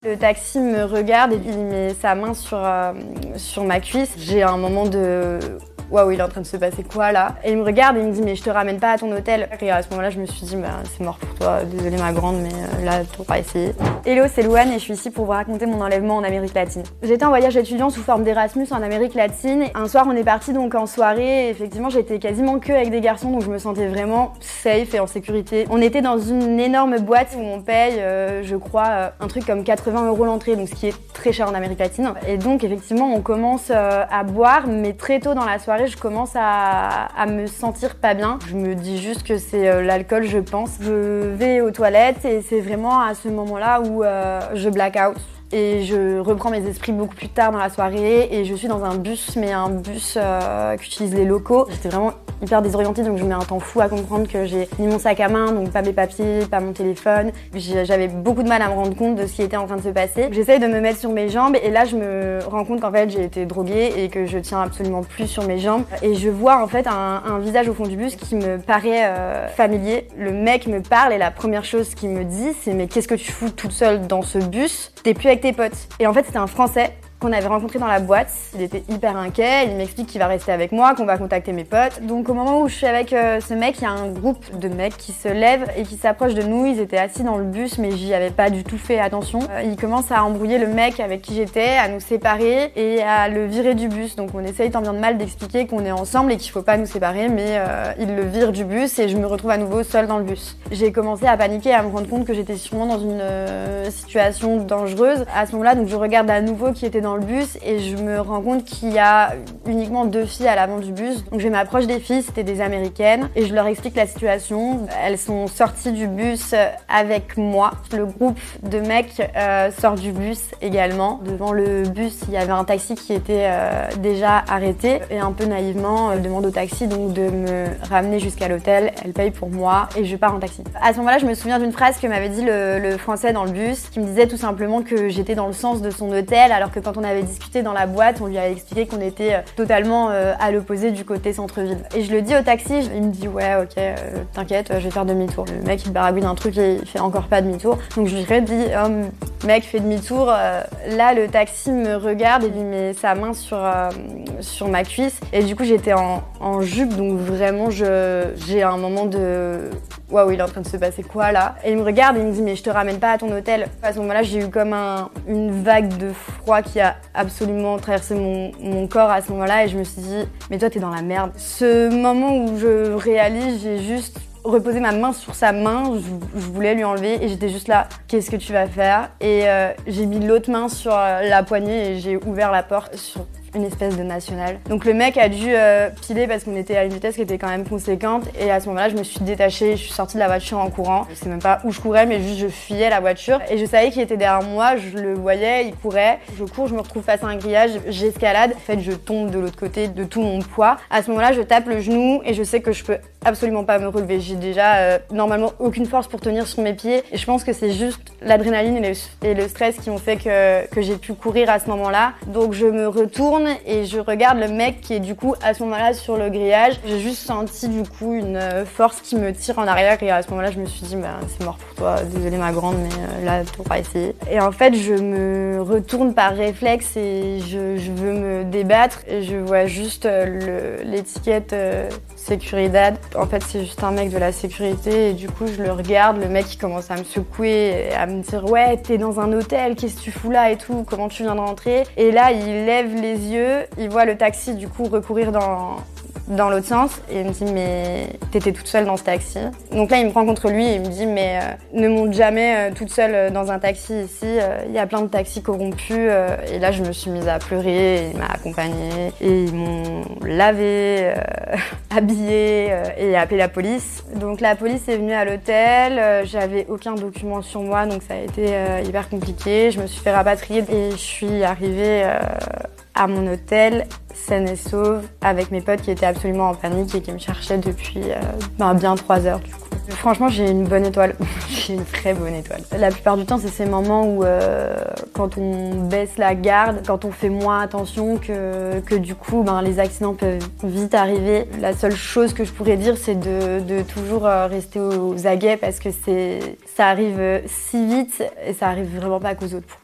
Le taxi me regarde et il met sa main sur ma cuisse. J'ai un moment de « Waouh, il est en train de se passer quoi là ?» Et il me regarde et il me dit « Mais je te ramène pas à ton hôtel ?» Et à ce moment-là, je me suis dit « C'est mort pour toi, désolée ma grande, mais là, t'auras essayé. » Hello, c'est Louane et je suis ici pour vous raconter mon enlèvement en Amérique latine. J'étais en voyage étudiant sous forme d'Erasmus en Amérique latine. Un soir, on est parti donc en soirée. Et effectivement, j'étais quasiment que avec des garçons, donc je me sentais vraiment safe et en sécurité. On était dans une énorme boîte où on paye, je crois, un truc comme 80 € l'entrée, donc ce qui est très cher en Amérique latine. Et donc, effectivement, on commence à boire, mais très tôt dans la soirée, je commence à me sentir pas bien. Je me dis juste que c'est l'alcool, je pense. Je vais aux toilettes et c'est vraiment à ce moment-là où je black out. Et je reprends mes esprits beaucoup plus tard dans la soirée et je suis dans un bus, mais un bus qu'utilisent les locaux. J'étais vraiment hyper désorientée, donc je mets un temps fou à comprendre que j'ai mis mon sac à main, donc pas mes papiers, pas mon téléphone. J'avais beaucoup de mal à me rendre compte de ce qui était en train de se passer. J'essaye de me mettre sur mes jambes et là je me rends compte qu'en fait j'ai été droguée et que je tiens absolument plus sur mes jambes. Et je vois en fait un visage au fond du bus qui me paraît familier. Le mec me parle et la première chose qu'il me dit c'est « Mais qu'est-ce que tu fous toute seule dans ce bus? T'es plus avec tes potes ?» Et en fait c'était un Français qu'on avait rencontré dans la boîte. Il était hyper inquiet, il m'explique qu'il va rester avec moi, qu'on va contacter mes potes. Donc au moment où je suis avec ce mec, il y a un groupe de mecs qui se lèvent et qui s'approchent de nous. Ils étaient assis dans le bus, mais j'y avais pas du tout fait attention. Ils commencent à embrouiller le mec avec qui j'étais, à nous séparer et à le virer du bus. Donc on essaye tant bien de mal d'expliquer qu'on est ensemble et qu'il faut pas nous séparer, mais ils le virent du bus et je me retrouve à nouveau seule dans le bus. J'ai commencé à paniquer, à me rendre compte que j'étais sûrement dans une situation dangereuse. À ce moment-là, donc je regarde à nouveau qui était dans le bus et je me rends compte qu'il y a uniquement 2 filles à l'avant du bus. Donc je m'approche des filles, c'était des américaines et je leur explique la situation. Elles sont sorties du bus avec moi. Le groupe de mecs sort du bus également. Devant le bus, il y avait un taxi qui était déjà arrêté et un peu naïvement demande au taxi donc de me ramener jusqu'à l'hôtel. Elle paye pour moi et je pars en taxi. À ce moment-là, je me souviens d'une phrase que m'avait dit le Français dans le bus qui me disait tout simplement que j'étais dans le sens de son hôtel alors que quand on avait discuté dans la boîte, on lui avait expliqué qu'on était totalement à l'opposé du côté centre-ville. Et je le dis au taxi, il me dit ouais ok, t'inquiète, je vais faire demi-tour. Le mec il baragouine un truc et il fait encore pas demi-tour. Donc je lui redis mec fais demi-tour. Là le taxi me regarde et lui met sa main sur ma cuisse. Et du coup j'étais en jupe, donc vraiment j'ai un moment de waouh, il est en train de se passer quoi là? Et il me regarde et il me dit mais je te ramène pas à ton hôtel. À ce moment-là, j'ai eu comme une vague de froid qui a absolument traversé mon corps à ce moment-là et je me suis dit mais toi t'es dans la merde. Ce moment où je réalise, j'ai juste reposé ma main sur sa main, je voulais lui enlever et j'étais juste là, qu'est-ce que tu vas faire? Et j'ai mis l'autre main sur la poignée et j'ai ouvert la porte sur une espèce de nationale. Donc le mec a dû piler parce qu'on était à une vitesse qui était quand même conséquente et à ce moment-là je me suis détachée, je suis sortie de la voiture en courant. Je sais même pas où je courais mais juste je fuyais la voiture et je savais qu'il était derrière moi, je le voyais, il courait. Je cours, je me retrouve face à un grillage, j'escalade, en fait je tombe de l'autre côté de tout mon poids. À ce moment-là je tape le genou et je sais que je peux absolument pas me relever. J'ai déjà normalement aucune force pour tenir sur mes pieds et je pense que c'est juste l'adrénaline et le stress qui ont fait que j'ai pu courir à ce moment-là. Donc je me retourne et je regarde le mec qui est du coup à ce moment-là sur le grillage. J'ai juste senti du coup une force qui me tire en arrière et à ce moment-là je me suis dit c'est mort pour toi, désolée ma grande mais là t'auras essayé. Et en fait je me retourne par réflexe et je veux me débattre et je vois juste l'étiquette Seguridad. En fait c'est juste un mec de la sécurité et du coup je le regarde, le mec il commence à me secouer et à me dire ouais t'es dans un hôtel, qu'est-ce que tu fous là et tout, comment tu viens de rentrer? Et là il lève les yeux, il voit le taxi du coup recourir dans l'autre sens et il me dit mais t'étais toute seule dans ce taxi. Donc là il me prend contre lui et il me dit mais ne monte jamais toute seule dans un taxi ici, il y a plein de taxis corrompus et là je me suis mise à pleurer, il m'a accompagnée et ils m'ont lavé, habillée et appelé la police. Donc la police est venue à l'hôtel, j'avais aucun document sur moi donc ça a été hyper compliqué. Je me suis fait rapatrier et je suis arrivée à mon hôtel, saine et sauve, avec mes potes qui étaient absolument en panique et qui me cherchaient depuis bien 3 heures du coup. Franchement, j'ai une bonne étoile. J'ai une très bonne étoile. La plupart du temps, c'est ces moments où quand on baisse la garde, quand on fait moins attention que du coup, les accidents peuvent vite arriver. La seule chose que je pourrais dire, c'est de toujours rester aux aguets parce que ça arrive si vite et ça arrive vraiment pas qu'aux autres.